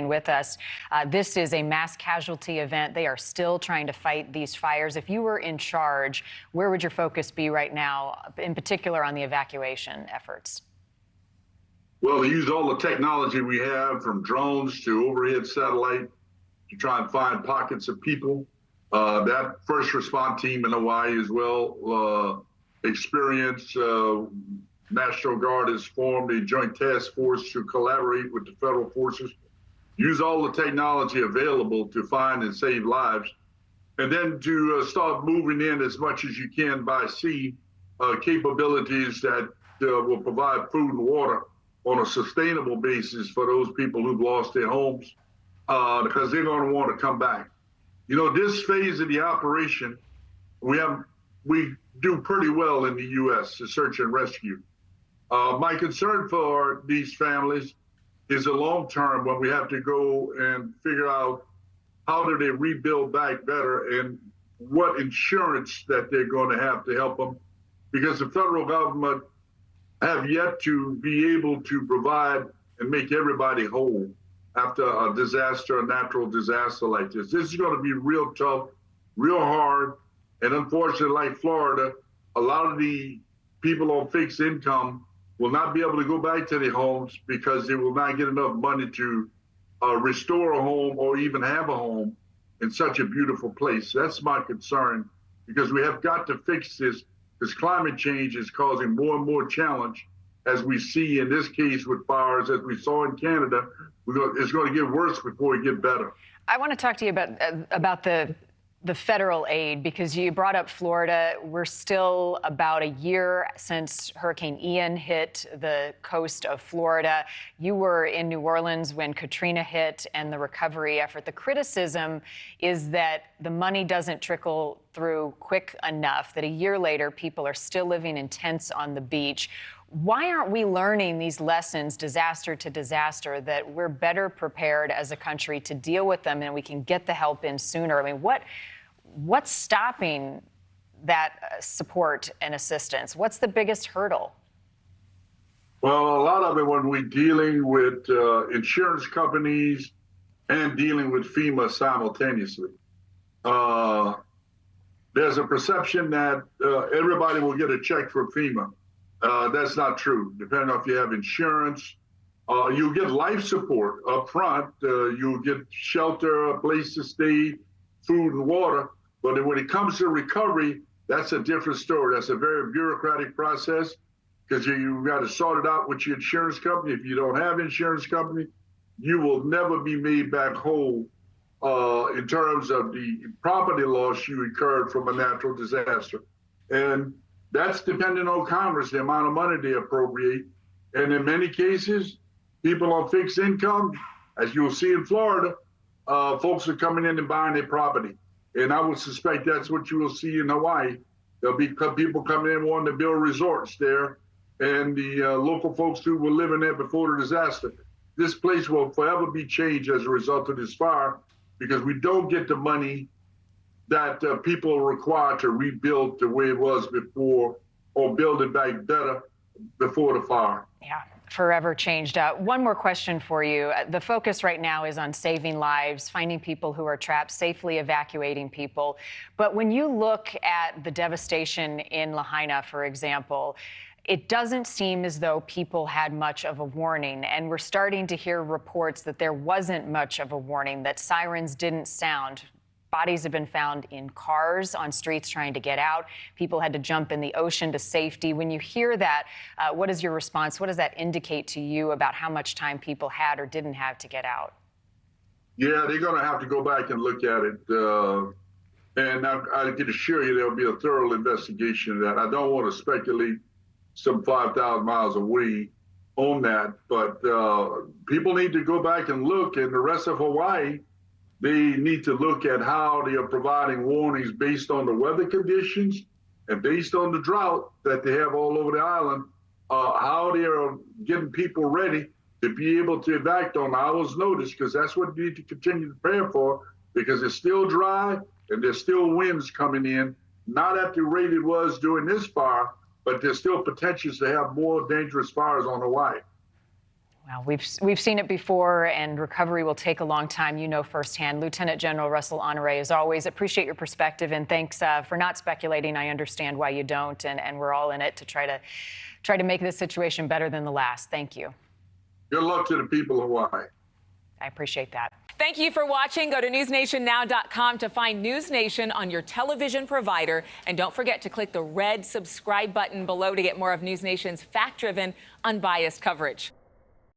with us. This is a mass casualty event. They are still trying to fight these fires. If you were in charge, where would your focus be right now, in particular on the evacuation efforts? Well, to use all the technology we have, from drones to overhead satellite, to try and find pockets of people. That first response team in Hawaii is well experienced. National Guard has formed a joint task force to collaborate with the federal forces. Use all the technology available to find and save lives, and then to start moving in as much as you can by sea, capabilities that will provide food and water on a sustainable basis for those people who've lost their homes, because they're going to want to come back. You know, this phase of the operation, we do pretty well in the U.S. to search and rescue. My concern for these families is a long term, when we have to go and figure out how do they rebuild back better and what insurance that they're going to have to help them, because the federal government have yet to be able to provide and make everybody whole after a disaster, a natural disaster like this. This is going to be real tough, real hard, and unfortunately, like Florida, a lot of the people on fixed income will not be able to go back to their homes because they will not get enough money to restore a home or even have a home in such a beautiful place. That's my concern, because we have got to fix this, because climate change is causing more and more challenge, as we see in this case with fires, as we saw in Canada. It's going to get worse before it gets better. I want to talk to you about the federal aid, because you brought up Florida. We're still about a year since Hurricane Ian hit the coast of Florida. You were in New Orleans when Katrina hit and the recovery effort. The criticism is that the money doesn't trickle through quick enough, that a year later people are still living in tents on the beach. Why aren't we learning these lessons, disaster to disaster, that we're better prepared as a country to deal with them and we can get the help in sooner? I mean, what's stopping that support and assistance? What's the biggest hurdle? Well, a lot of it, when we're dealing with insurance companies and dealing with FEMA simultaneously, there's a perception that everybody will get a check from FEMA. That's not true. Depending on if you have insurance, you'll get life support up front. You'll get shelter, a place to stay, food and water. But when it comes to recovery, that's a different story. That's a very bureaucratic process, because you've got to sort it out with your insurance company. If you don't have insurance company, you will never be made back whole in terms of the property loss you incurred from a natural disaster. And that's dependent on Congress, the amount of money they appropriate. And in many cases, people on fixed income, as you'll see in Florida, folks are coming in and buying their property. And I would suspect that's what you will see in Hawaii. There'll be people coming in wanting to build resorts there, and the local folks who were living there before the disaster. This place will forever be changed as a result of this fire, because we don't get the money that people are required to rebuild the way it was before, or build it back better before the fire. Yeah, forever changed. One more question for you. The focus right now is on saving lives, finding people who are trapped, safely evacuating people. But when you look at the devastation in Lahaina, for example, it doesn't seem as though people had much of a warning. And we're starting to hear reports that there wasn't much of a warning, that sirens didn't sound. Bodies have been found in cars on streets trying to get out. People had to jump in the ocean to safety. When you hear that, what is your response? What does that indicate to you about how much time people had or didn't have to get out? Yeah, they're going to have to go back and look at it. And I can assure you there will be a thorough investigation of that. I don't want to speculate some 5,000 miles away on that, but people need to go back and look, and the rest of Hawaii, they need to look at how they are providing warnings based on the weather conditions and based on the drought that they have all over the island, how they are getting people ready to be able to evacuate on hours' notice, because that's what you need to continue to prepare for, because it's still dry and there's still winds coming in, not at the rate it was during this fire, but there's still potentials to have more dangerous fires on Hawaii. Well, we've seen it before, and recovery will take a long time. You know firsthand. Lieutenant General Russel Honore, as always, appreciate your perspective, and thanks for not speculating. I understand why you don't, and we're all in it to try to make this situation better than the last. Thank you. Good luck to the people of Hawaii. I appreciate that. Thank you for watching. Go to newsnationnow.com to find NewsNation on your television provider. And don't forget to click the red subscribe button below to get more of NewsNation's fact-driven, unbiased coverage.